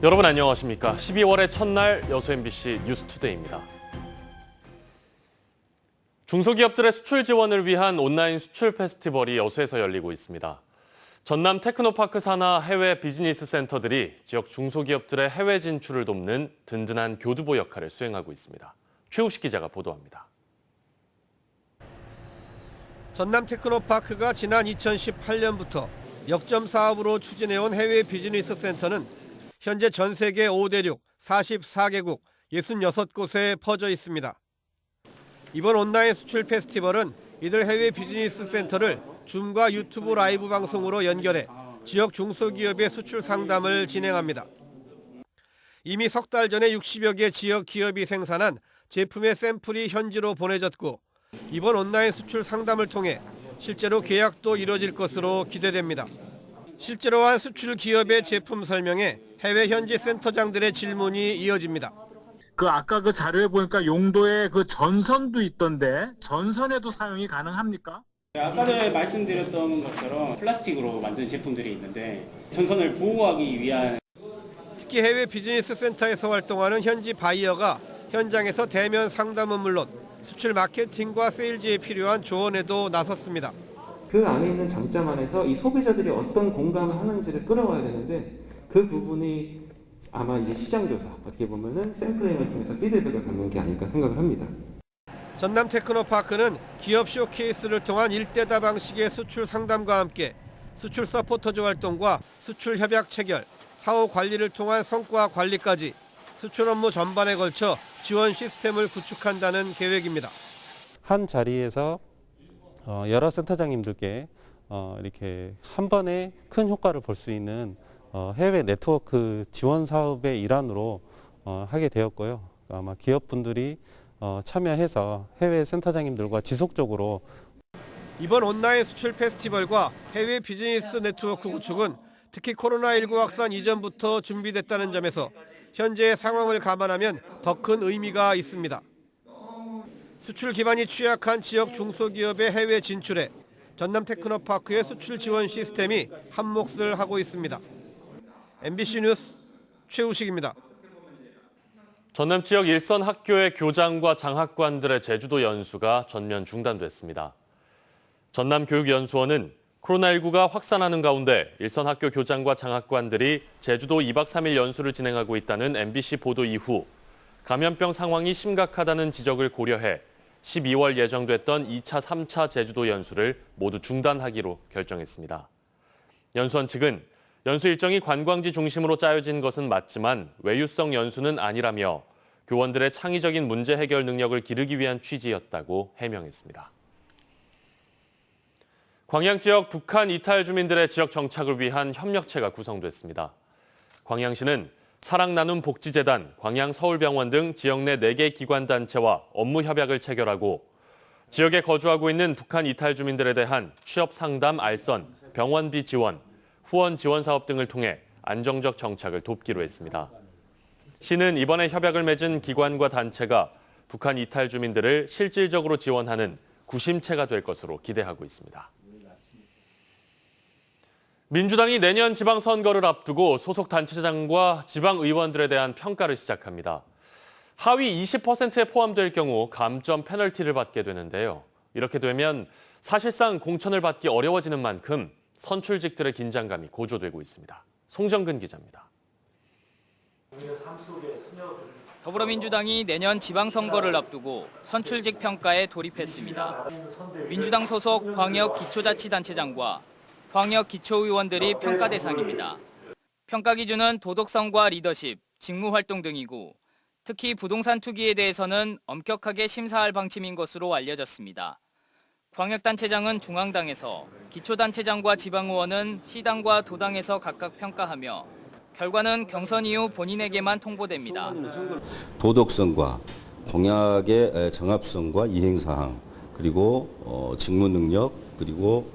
여러분 안녕하십니까? 12월의 첫날 여수 MBC 뉴스투데이입니다. 중소기업들의 수출 지원을 위한 온라인 수출 페스티벌이 여수에서 열리고 있습니다. 전남 테크노파크 산하 해외 비즈니스 센터들이 지역 중소기업들의 해외 진출을 돕는 든든한 교두보 역할을 수행하고 있습니다. 최우식 기자가 보도합니다. 전남 테크노파크가 지난 2018년부터 역점 사업으로 추진해온 해외 비즈니스 센터는 현재 전 세계 5대륙 44개국 66곳에 퍼져 있습니다. 이번 온라인 수출 페스티벌은 이들 해외 비즈니스 센터를 줌과 유튜브 라이브 방송으로 연결해 지역 중소기업의 수출 상담을 진행합니다. 이미 석 달 전에 60여 개 지역 기업이 생산한 제품의 샘플이 현지로 보내졌고 이번 온라인 수출 상담을 통해 실제로 계약도 이뤄질 것으로 기대됩니다. 실제로 한 수출 기업의 제품 설명에 해외 현지 센터장들의 질문이 이어집니다. 아까 그 자료에 보니까 용도에 그 전선도 있던데 전선에도 사용이 가능합니까? 아까 전에 말씀드렸던 것처럼 플라스틱으로 만든 제품들이 있는데 전선을 보호하기 위한 특히 해외 비즈니스 센터에서 활동하는 현지 바이어가 현장에서 대면 상담은 물론 수출 마케팅과 세일즈에 필요한 조언에도 나섰습니다. 그 안에 있는 장점 안에서 이 소비자들이 어떤 공감을 하는지를 끌어와야 되는데 그 부분이 아마 이제 시장 조사 어떻게 보면은 샘플링을 통해서 피드백을 받는 게 아닐까 생각을 합니다. 전남 테크노파크는 기업 쇼케이스를 통한 일대다 방식의 수출 상담과 함께 수출 서포터즈 활동과 수출 협약 체결, 사후 관리를 통한 성과 관리까지 수출 업무 전반에 걸쳐 지원 시스템을 구축한다는 계획입니다. 한 자리에서 여러 센터장님들께 이렇게 한 번에 큰 효과를 볼 수 있는 해외 네트워크 지원 사업의 일환으로 하게 되었고요. 아마 기업분들이 참여해서 해외 센터장님들과 지속적으로 이번 온라인 수출 페스티벌과 해외 비즈니스 네트워크 구축은 특히 코로나19 확산 이전부터 준비됐다는 점에서 현재의 상황을 감안하면 더 큰 의미가 있습니다. 수출 기반이 취약한 지역 중소기업의 해외 진출에 전남 테크노파크의 수출 지원 시스템이 한몫을 하고 있습니다. MBC 뉴스 최우식입니다. 전남 지역 일선 학교의 교장과 장학관들의 제주도 연수가 전면 중단됐습니다. 전남교육연수원은 코로나19가 확산하는 가운데 일선 학교 교장과 장학관들이 제주도 2박 3일 연수를 진행하고 있다는 MBC 보도 이후 감염병 상황이 심각하다는 지적을 고려해 12월 예정됐던 2차, 3차 제주도 연수를 모두 중단하기로 결정했습니다. 연수원 측은 연수 일정이 관광지 중심으로 짜여진 것은 맞지만 외유성 연수는 아니라며 교원들의 창의적인 문제 해결 능력을 기르기 위한 취지였다고 해명했습니다. 광양 지역 북한 이탈 주민들의 지역 정착을 위한 협력체가 구성됐습니다. 광양시는 사랑나눔복지재단, 광양서울병원 등 지역 내 4개 기관단체와 업무 협약을 체결하고 지역에 거주하고 있는 북한 이탈 주민들에 대한 취업 상담 알선, 병원비 지원, 후원 지원 사업 등을 통해 안정적 정착을 돕기로 했습니다. 시는 이번에 협약을 맺은 기관과 단체가 북한 이탈 주민들을 실질적으로 지원하는 구심체가 될 것으로 기대하고 있습니다. 민주당이 내년 지방선거를 앞두고 소속 단체장과 지방의원들에 대한 평가를 시작합니다. 하위 20%에 포함될 경우 감점 페널티를 받게 되는데요. 이렇게 되면 사실상 공천을 받기 어려워지는 만큼 선출직들의 긴장감이 고조되고 있습니다. 송정근 기자입니다. 더불어민주당이 내년 지방선거를 앞두고 선출직 평가에 돌입했습니다. 민주당 소속 광역기초자치단체장과 광역기초의원들이 평가 대상입니다. 평가 기준은 도덕성과 리더십, 직무활동 등이고 특히 부동산 투기에 대해서는 엄격하게 심사할 방침인 것으로 알려졌습니다. 광역단체장은 중앙당에서, 기초단체장과 지방의원은 시당과 도당에서 각각 평가하며 결과는 경선 이후 본인에게만 통보됩니다. 도덕성과 공약의 정합성과 이행사항, 그리고 직무 능력, 그리고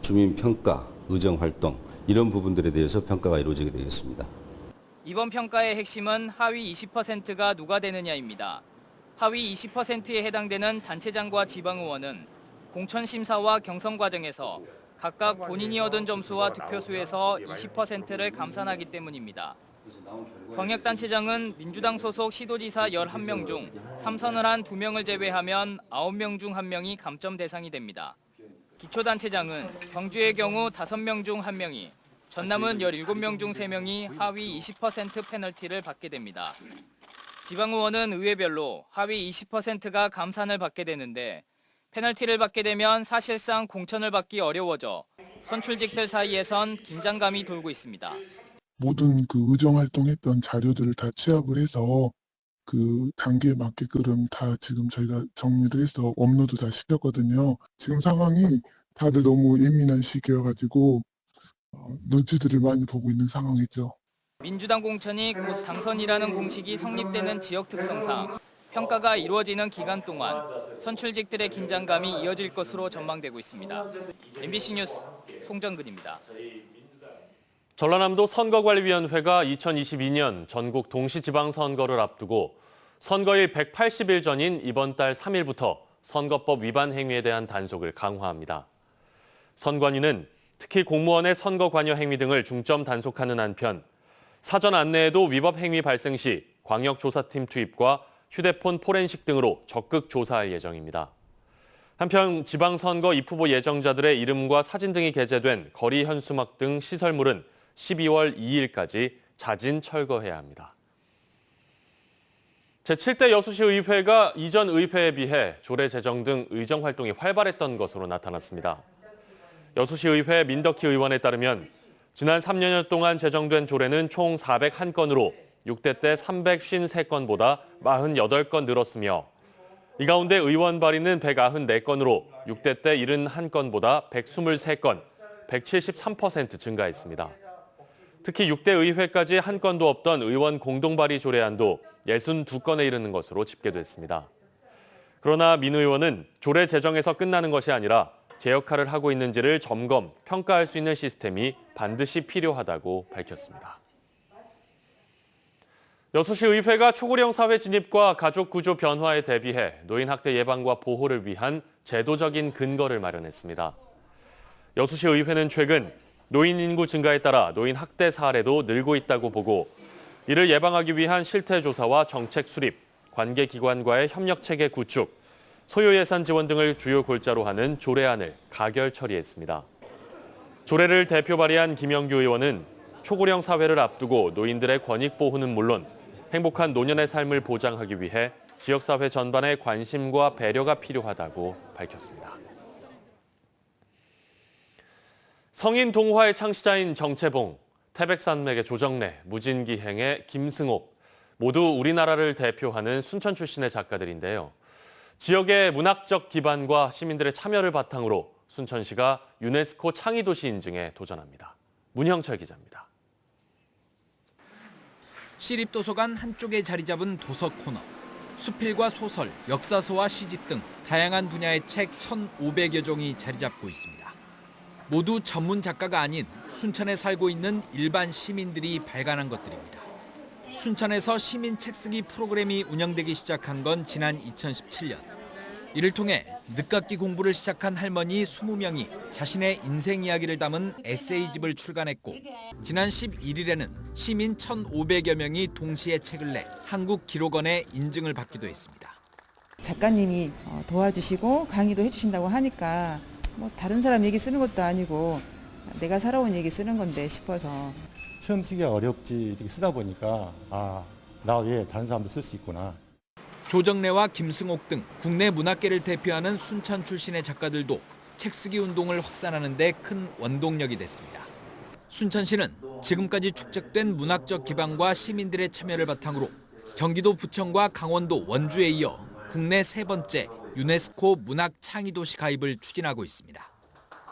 주민평가, 의정활동 이런 부분들에 대해서 평가가 이루어지게 되겠습니다. 이번 평가의 핵심은 하위 20%가 누가 되느냐입니다. 하위 20%에 해당되는 단체장과 지방의원은 공천심사와 경선 과정에서 각각 본인이 얻은 점수와 득표수에서 20%를 감산하기 때문입니다. 광역단체장은 민주당 소속 시도지사 11명 중 3선을 한 2명을 제외하면 9명 중 1명이 감점 대상이 됩니다. 기초단체장은 광주의 경우 5명 중 1명이, 전남은 17명 중 3명이 하위 20% 페널티를 받게 됩니다. 지방의원은 의회별로 하위 20%가 감산을 받게 되는데 페널티를 받게 되면 사실상 공천을 받기 어려워져 선출직들 사이에선 긴장감이 돌고 있습니다. 모든 그 의정 활동했던 자료들을 다 취합을 해서 그 단계에 맞게끔 다 지금 저희가 정리를 해서 업로드 다 시켰거든요. 지금 상황이 다들 너무 예민한 시기여가지고 눈치들을 많이 보고 있는 상황이죠. 민주당 공천이 곧 당선이라는 공식이 성립되는 지역 특성상 평가가 이루어지는 기간 동안 선출직들의 긴장감이 이어질 것으로 전망되고 있습니다. MBC 뉴스 송정근입니다. 전라남도 선거관리위원회가 2022년 전국 동시지방선거를 앞두고 선거일 180일 전인 이번 달 3일부터 선거법 위반 행위에 대한 단속을 강화합니다. 선관위는 특히 공무원의 선거 관여 행위 등을 중점 단속하는 한편 사전 안내에도 위법 행위 발생 시 광역조사팀 투입과 휴대폰 포렌식 등으로 적극 조사할 예정입니다. 한편 지방선거 입후보 예정자들의 이름과 사진 등이 게재된 거리 현수막 등 시설물은 12월 2일까지 자진 철거해야 합니다. 제7대 여수시 의회가 이전 의회에 비해 조례 제정 등 의정 활동이 활발했던 것으로 나타났습니다. 여수시 의회 민덕희 의원에 따르면 지난 3년여 동안 제정된 조례는 총 401건으로 6대 때 353건보다 48건 늘었으며 이 가운데 의원 발의는 194건으로 6대 때 71건보다 123건, 173% 증가했습니다. 특히 6대 의회까지 한 건도 없던 의원 공동발의 조례안도 62건에 이르는 것으로 집계됐습니다. 그러나 민 의원은 조례 제정에서 끝나는 것이 아니라 제 역할을 하고 있는지를 점검, 평가할 수 있는 시스템이 반드시 필요하다고 밝혔습니다. 여수시 의회가 초고령 사회 진입과 가족 구조 변화에 대비해 노인 학대 예방과 보호를 위한 제도적인 근거를 마련했습니다. 여수시 의회는 최근 노인 인구 증가에 따라 노인 학대 사례도 늘고 있다고 보고 이를 예방하기 위한 실태 조사와 정책 수립, 관계기관과의 협력체계 구축, 소요 예산 지원 등을 주요 골자로 하는 조례안을 가결 처리했습니다. 조례를 대표 발의한 김영규 의원은 초고령 사회를 앞두고 노인들의 권익 보호는 물론 행복한 노년의 삶을 보장하기 위해 지역사회 전반의 관심과 배려가 필요하다고 밝혔습니다. 성인 동화의 창시자인 정채봉, 태백산맥의 조정래, 무진기행의 김승옥, 모두 우리나라를 대표하는 순천 출신의 작가들인데요. 지역의 문학적 기반과 시민들의 참여를 바탕으로 순천시가 유네스코 창의도시 인증에 도전합니다. 문형철 기자입니다. 시립도서관 한쪽에 자리 잡은 도서 코너. 수필과 소설, 역사서와 시집 등 다양한 분야의 책 1,500여 종이 자리 잡고 있습니다. 모두 전문 작가가 아닌 순천에 살고 있는 일반 시민들이 발간한 것들입니다. 순천에서 시민 책쓰기 프로그램이 운영되기 시작한 건 지난 2017년. 이를 통해 늦깎이 공부를 시작한 할머니 20명이 자신의 인생 이야기를 담은 에세이집을 출간했고 지난 11일에는 시민 1,500여 명이 동시에 책을 내 한국기록원의 인증을 받기도 했습니다. 작가님이 도와주시고 강의도 해주신다고 하니까 뭐 다른 사람 얘기 쓰는 것도 아니고 내가 살아온 얘기 쓰는 건데 싶어서 처음 쓰기가 어렵지 이렇게 쓰다 보니까 나 외에 다른 사람도 쓸 수 있구나. 조정래와 김승옥 등 국내 문학계를 대표하는 순천 출신의 작가들도 책쓰기 운동을 확산하는 데 큰 원동력이 됐습니다. 순천시는 지금까지 축적된 문학적 기반과 시민들의 참여를 바탕으로 경기도 부천과 강원도 원주에 이어 국내 3번째 유네스코 문학 창의도시 가입을 추진하고 있습니다.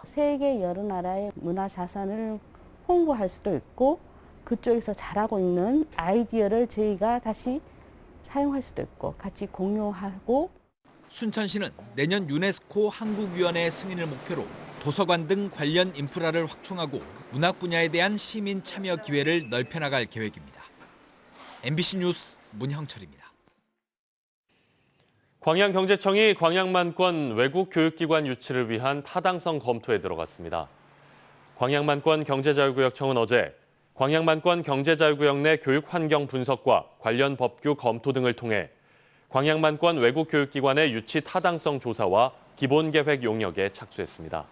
세계 여러 나라의 문화자산을 홍보할 수도 있고 그쪽에서 잘하고 있는 아이디어를 저희가 다시 사용할 수도 있고 같이 공유하고. 순천시는 내년 유네스코 한국위원회 승인을 목표로 도서관 등 관련 인프라를 확충하고 문학 분야에 대한 시민 참여 기회를 넓혀나갈 계획입니다. MBC 뉴스 문형철입니다. 광양경제청이 광양만권 외국 교육기관 유치를 위한 타당성 검토에 들어갔습니다. 광양만권 경제자유구역청은 어제 광양만권 경제자유구역 내 교육 환경 분석과 관련 법규 검토 등을 통해 광양만권 외국 교육기관의 유치 타당성 조사와 기본계획 용역에 착수했습니다.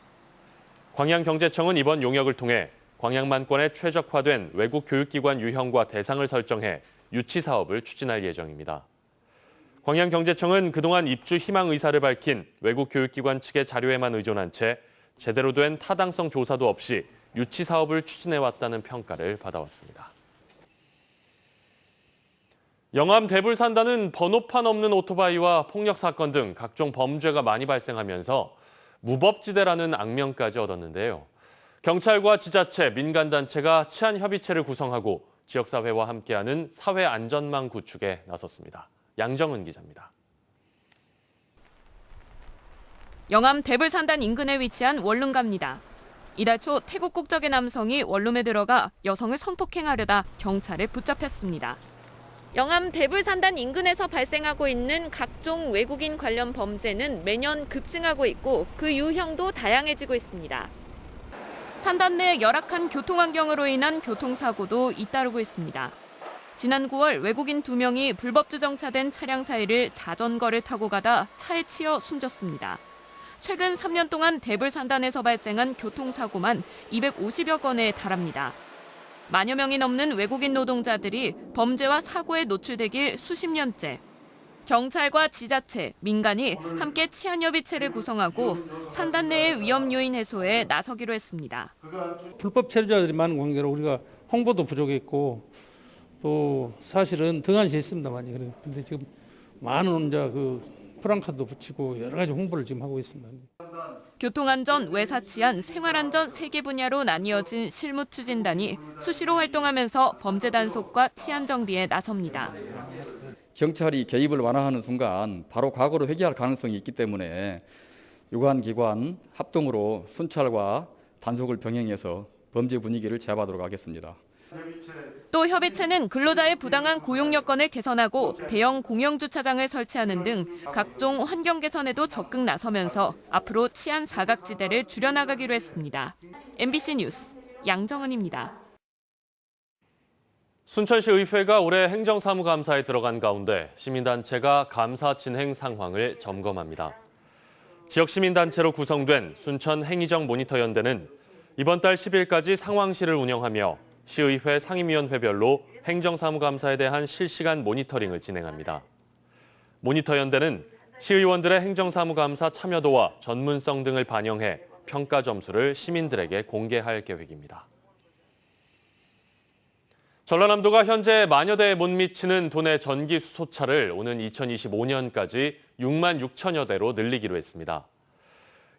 광양경제청은 이번 용역을 통해 광양만권에 최적화된 외국 교육기관 유형과 대상을 설정해 유치 사업을 추진할 예정입니다. 광양경제청은 그동안 입주 희망 의사를 밝힌 외국 교육기관 측의 자료에만 의존한 채 제대로 된 타당성 조사도 없이 유치 사업을 추진해왔다는 평가를 받아왔습니다. 영암 대불산단은 번호판 없는 오토바이와 폭력 사건 등 각종 범죄가 많이 발생하면서 무법지대라는 악명까지 얻었는데요. 경찰과 지자체, 민간단체가 치안협의체를 구성하고 지역사회와 함께하는 사회안전망 구축에 나섰습니다. 양정은 기자입니다. 영암 대불산단 인근에 위치한 원룸가입니다. 이달 초 태국 국적의 남성이 원룸에 들어가 여성을 성폭행하려다 경찰에 붙잡혔습니다. 영암 대불산단 인근에서 발생하고 있는 각종 외국인 관련 범죄는 매년 급증하고 있고 그 유형도 다양해지고 있습니다. 산단 내 열악한 교통환경으로 인한 교통사고도 잇따르고 있습니다. 지난 9월 외국인 2명이 불법 주정차된 차량 사이를 자전거를 타고 가다 차에 치여 숨졌습니다. 최근 3년 동안 대불산단에서 발생한 교통사고만 250여 건에 달합니다. 만여 명이 넘는 외국인 노동자들이 범죄와 사고에 노출되길 수십 년째. 경찰과 지자체, 민간이 함께 치안협의체를 구성하고 산단 내의 위험 요인 해소에 나서기로 했습니다. 불법 체류자들이 많은 관계로 우리가 홍보도 부족했고 또 사실은 등한시 했습니다만 근데 지금 많은 이제 프랑카도 붙이고 여러 가지 홍보를 지금 하고 있습니다. 교통안전, 외사치안, 생활안전 3개 분야로 나뉘어진 실무추진단이 수시로 활동하면서 범죄 단속과 치안 정비에 나섭니다. 경찰이 개입을 완화하는 순간 바로 과거로 회귀할 가능성이 있기 때문에 유관 기관 합동으로 순찰과 단속을 병행해서 범죄 분위기를 제압하도록 하겠습니다. 또 협의체는 근로자의 부당한 고용 여건을 개선하고 대형 공영주차장을 설치하는 등 각종 환경 개선에도 적극 나서면서 앞으로 치안 사각지대를 줄여나가기로 했습니다. MBC 뉴스 양정은입니다. 순천시 의회가 올해 행정사무감사에 들어간 가운데 시민단체가 감사 진행 상황을 점검합니다. 지역 시민단체로 구성된 순천 행의정 모니터연대는 이번 달 10일까지 상황실을 운영하며 시의회 상임위원회별로 행정사무감사에 대한 실시간 모니터링을 진행합니다. 모니터연대는 시의원들의 행정사무감사 참여도와 전문성 등을 반영해 평가 점수를 시민들에게 공개할 계획입니다. 전라남도가 현재 만여 대에 못 미치는 도내 전기 수소차를 오는 2025년까지 6만 6천여 대로 늘리기로 했습니다.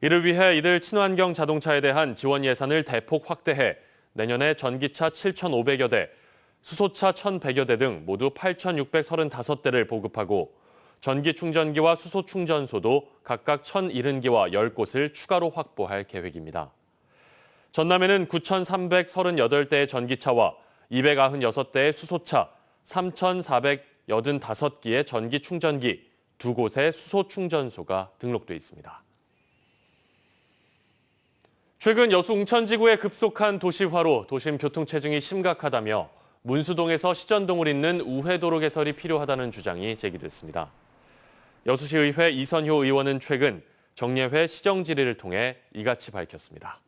이를 위해 이들 친환경 자동차에 대한 지원 예산을 대폭 확대해 내년에 전기차 7,500여 대, 수소차 1,100여 대 등 모두 8,635대를 보급하고 전기 충전기와 수소 충전소도 각각 1,070개와 10곳을 추가로 확보할 계획입니다. 전남에는 9,338대의 전기차와 296대의 수소차, 3,485개의 전기 충전기, 2곳의 수소 충전소가 등록돼 있습니다. 최근 여수 웅천지구의 급속한 도시화로 도심 교통체증이 심각하다며 문수동에서 시전동을 잇는 우회도로 개설이 필요하다는 주장이 제기됐습니다. 여수시의회 이선효 의원은 최근 정례회 시정 질의를 통해 이같이 밝혔습니다.